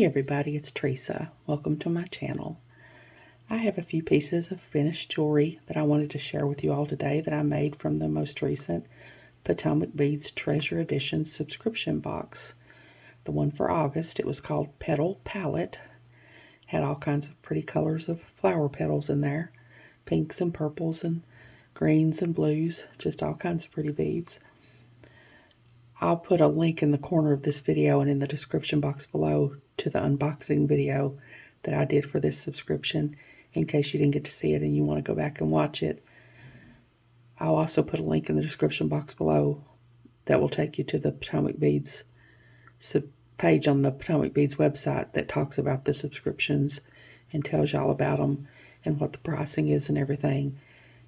Hey everybody, it's Teresa. Welcome to my channel. I have a few pieces of finished jewelry that I wanted to share with you all today that I made from the most recent Potomac Beads Treasure Edition subscription box. The one for August, it was called Petal Palette. Had all kinds of pretty colors of flower petals in there. Pinks and purples and greens and blues, just all kinds of pretty beads. I'll put a link in the corner of this video and in the description box below to the unboxing video that I did for this subscription in case you didn't get to see it and you want to go back and watch it. I'll also put a link in the description box below that will take you to the Potomac Beads page on the Potomac Beads website that talks about the subscriptions and tells you all about them and what the pricing is and everything,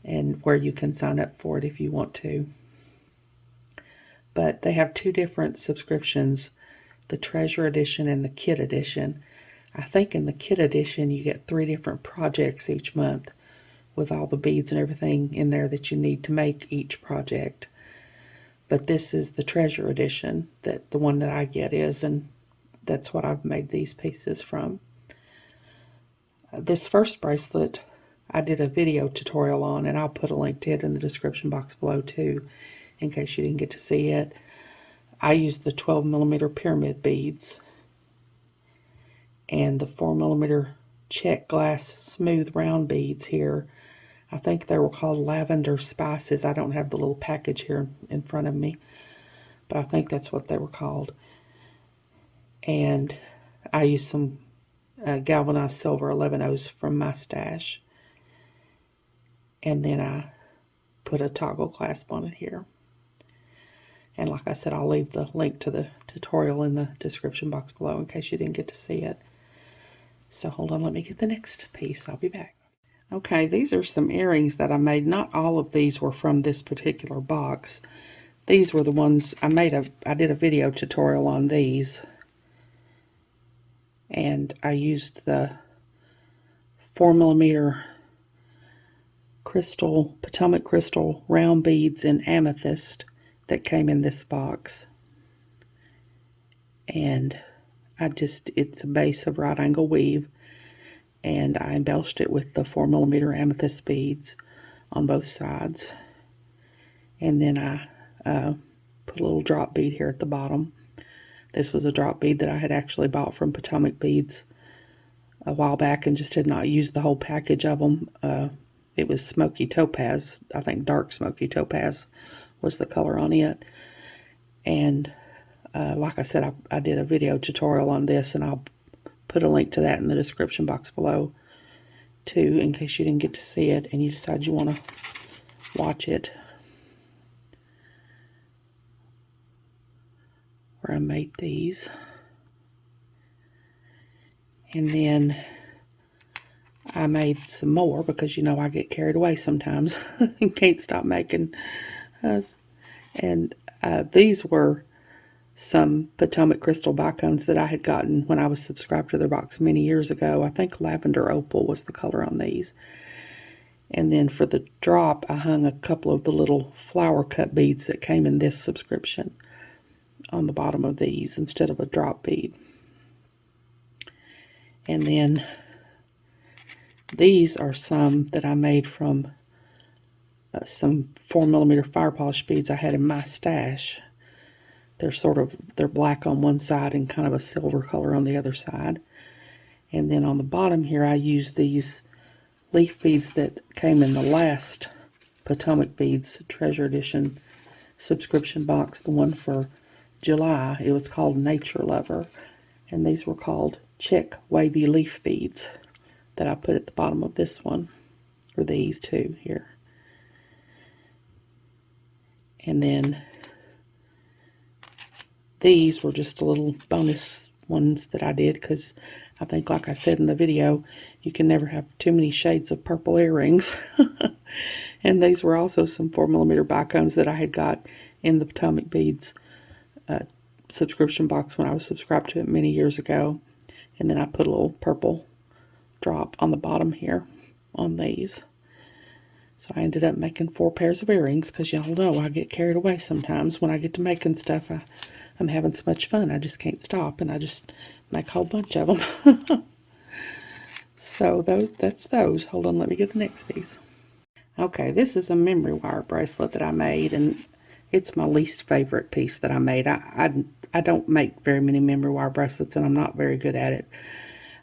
and where you can sign up for it if you want to. But they have two different subscriptions, the Treasure Edition and the Kit Edition. I think in the Kit Edition you get 3 different projects each month with all the beads and everything in there that you need to make each project. But this is the Treasure Edition, that the one that I get is, and that's what I've made these pieces from. This first bracelet I did a video tutorial on, and I'll put a link to it in the description box below too, in case you didn't get to see it. I used the 12mm pyramid beads and the 4mm check glass smooth round beads here. I think they were called Lavender Spices. I don't have the little package here in front of me, but I think that's what they were called. And I used some galvanized silver 11/0s from my stash. And then I put a toggle clasp on it here. And like I said, I'll leave the link to the tutorial in the description box below in case you didn't get to see it. So hold on, let me get the next piece. I'll be back. Okay, these are some earrings that I made. Not all of these were from this particular box. These were the ones I did a video tutorial on these. And I used the 4mm crystal, Potomac crystal round beads in amethyst that came in this box. And it's a base of right angle weave, and I embellished it with the 4mm amethyst beads on both sides. And then I put a little drop bead here at the bottom. This was a drop bead that I had actually bought from Potomac Beads a while back and just had not used the whole package of them. It was smoky topaz, I think dark smoky topaz was the color on it. And like I said, I did a video tutorial on this, and I'll put a link to that in the description box below too, in case you didn't get to see it and you decide you want to watch it, where I made these. And then I made some more because, you know, I get carried away sometimes and can't stop making. And these were some Potomac crystal bicones that I had gotten when I was subscribed to their box many years ago. I think lavender opal was the color on these. And then for the drop, I hung a couple of the little flower cut beads that came in this subscription on the bottom of these instead of a drop bead. And then these are some that I made from some 4mm fire polish beads I had in my stash. They're black on one side and kind of a silver color on the other side. And then on the bottom here, I used these leaf beads that came in the last Potomac Beads Treasure Edition subscription box, the one for July. It was called Nature Lover, and these were called Check Wavy Leaf Beads that I put at the bottom of this one, or these two here. And then these were just a little bonus ones that I did because I think, like I said in the video, you can never have too many shades of purple earrings. And these were also some 4mm bicones that I had got in the Potomac Beads subscription box when I was subscribed to it many years ago. And then I put a little purple drop on the bottom here on these. So I ended up making 4 pairs of earrings, because y'all know I get carried away sometimes when I get to making stuff. I'm having so much fun, I just can't stop, and I just make a whole bunch of them. So that's those. Hold on, let me get the next piece. Okay, this is a memory wire bracelet that I made, and it's my least favorite piece that I made. I don't make very many memory wire bracelets, and I'm not very good at it.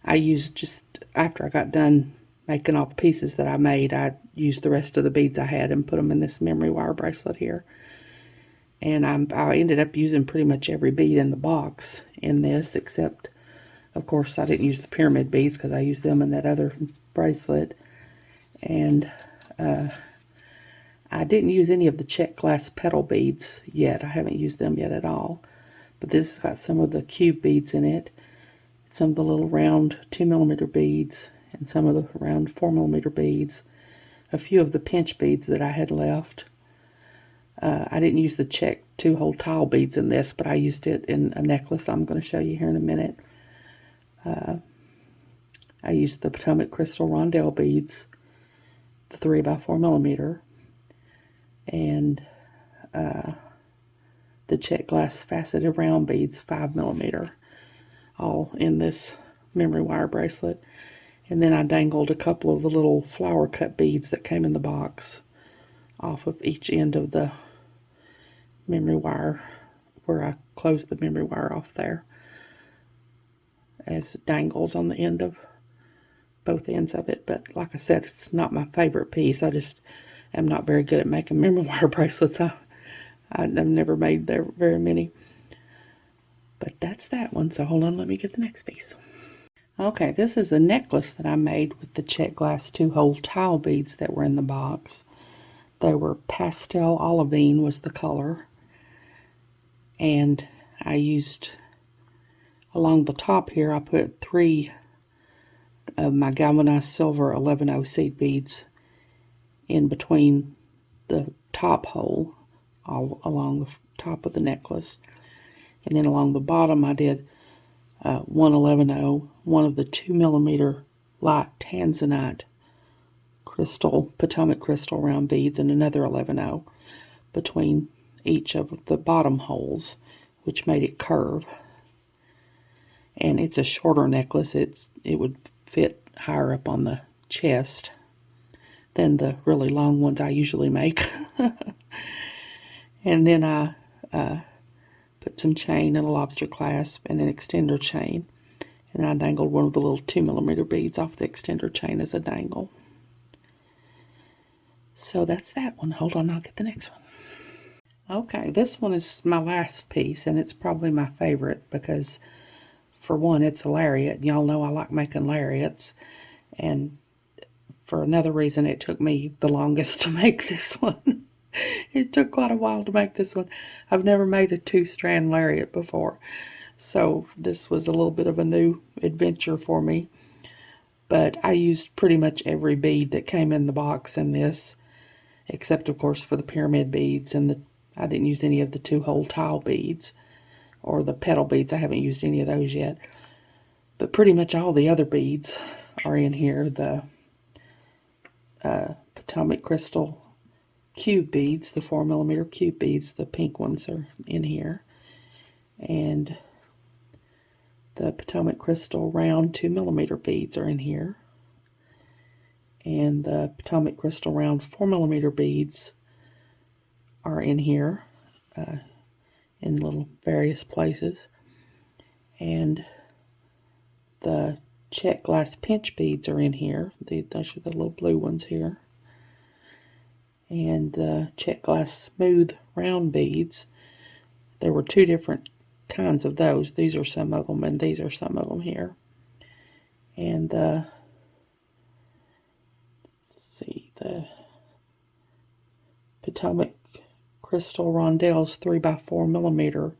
I used just, after I got done making all the pieces that I made, I used the rest of the beads I had and put them in this memory wire bracelet here. And I ended up using pretty much every bead in the box in this, except, of course, I didn't use the pyramid beads because I used them in that other bracelet. And I didn't use any of the check glass petal beads yet. I haven't used them yet at all. But this has got some of the cube beads in it, some of the little round 2mm beads, and some of the round 4mm beads, a few of the pinch beads that I had left. I didn't use the check 2-hole tile beads in this, but I used it in a necklace I'm going to show you here in a minute. I used the Potomac crystal rondelle beads, the 3x4mm, and the check glass faceted round beads, 5mm, all in this memory wire bracelet. And then I dangled a couple of the little flower cut beads that came in the box off of each end of the memory wire, where I closed the memory wire off there, as dangles on the end of both ends of it. But like I said, it's not my favorite piece. I just am not very good at making memory wire bracelets. I've never made there very many. But that's that one. So hold on, let me get the next piece. Okay, this is a necklace that I made with the check glass 2-hole tile beads that were in the box. They were pastel olivine was the color. And I used, along the top here, I put 3 of my galvanized silver 11-0 seed beads in between the top hole, all along the top of the necklace. And then along the bottom I did 1 11-0, one of the 2mm light tanzanite crystal, Potomac crystal round beads, and another 11-0 between each of the bottom holes, which made it curve. And it's a shorter necklace. It would fit higher up on the chest than the really long ones I usually make. And then I put some chain and a lobster clasp and an extender chain. And then I dangled one of the little 2mm beads off the extender chain as a dangle. So that's that one. Hold on, I'll get the next one. Okay, this one is my last piece, and it's probably my favorite because, for one, it's a lariat. Y'all know I like making lariats. And for another reason, it took me the longest to make this one. It took quite a while to make this one. I've never made a 2-strand lariat before, so this was a little bit of a new adventure for me. But I used pretty much every bead that came in the box in this, except of course for the pyramid beads, and I didn't use any of the 2-hole tile beads or the petal beads. I haven't used any of those yet. But pretty much all the other beads are in here. The Potomac crystal cube beads, the 4mm cube beads, the pink ones are in here. And the Potomac crystal round 2mm beads are in here. And the Potomac crystal round 4mm beads are in here in little various places. And the check glass pinch beads are in here. Those are the little blue ones here. And the check glass smooth round beads, there were 2 different kinds of those. These are some of them, and these are some of them here. And the, let's see, the Potomac crystal rondelles 3x4mm.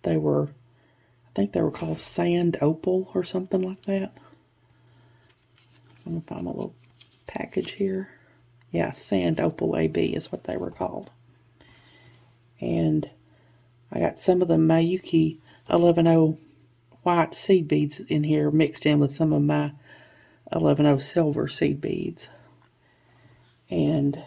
They were, I think they were called sand opal or something like that. I'm going to find a little package here. Yeah, sand opal AB is what they were called. And I got some of the Mayuki 11-0 white seed beads in here mixed in with some of my 11-0 silver seed beads. And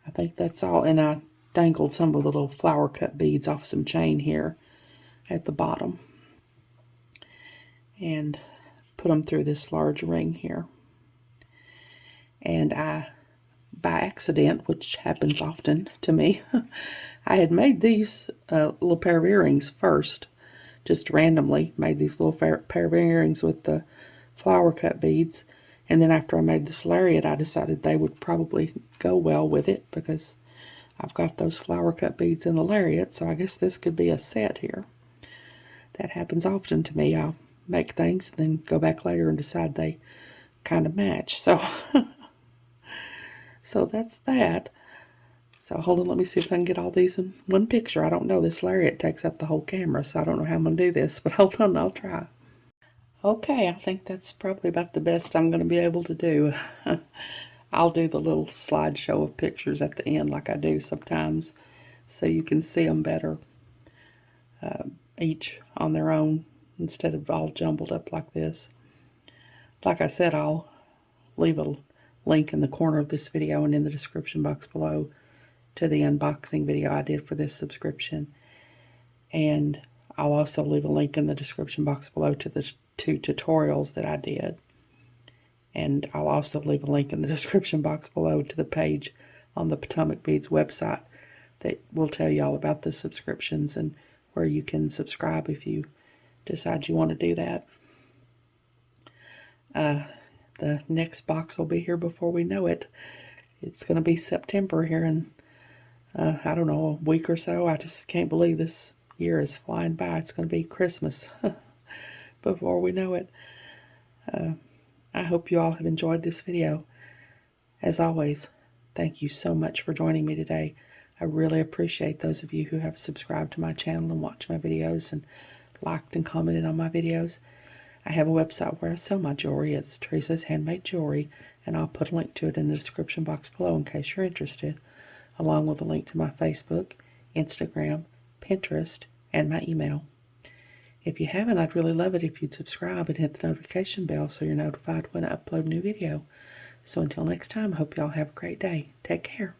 I think that's all. And I dangled some of the little flower cut beads off some chain here at the bottom and put them through this large ring here. And I, by accident, which happens often to me, I had made these little pair of earrings first, just randomly made these little pair of earrings with the flower cut beads. And then after I made this lariat, I decided they would probably go well with it because I've got those flower cut beads in the lariat, so I guess this could be a set here. That happens often to me. I'll make things and then go back later and decide they kind of match. So, so that's that. So hold on, let me see if I can get all these in one picture. I don't know, this lariat takes up the whole camera, so I don't know how I'm going to do this, but hold on, I'll try. Okay, I think that's probably about the best I'm going to be able to do. I'll do the little slideshow of pictures at the end like I do sometimes, so you can see them better, each on their own, instead of all jumbled up like this. Like I said, I'll leave a link in the corner of this video and in the description box below to the unboxing video I did for this subscription. And I'll also leave a link in the description box below to the 2 tutorials that I did. And I'll also leave a link in the description box below to the page on the Potomac Beads website that will tell you all about the subscriptions and where you can subscribe if you decide you want to do that. The next box will be here before we know it. It's going to be September here in, I don't know, a week or so. I just can't believe this year is flying by. It's going to be Christmas before we know it. I hope you all have enjoyed this video. As always, thank you so much for joining me today. I really appreciate those of you who have subscribed to my channel and watched my videos and liked and commented on my videos. I have a website where I sell my jewelry. It's Teresa's Handmade Jewelry, and I'll put a link to it in the description box below in case you're interested, along with a link to my Facebook, Instagram, Pinterest, and my email. If you haven't, I'd really love it if you'd subscribe and hit the notification bell so you're notified when I upload a new video. So until next time, I hope y'all have a great day. Take care.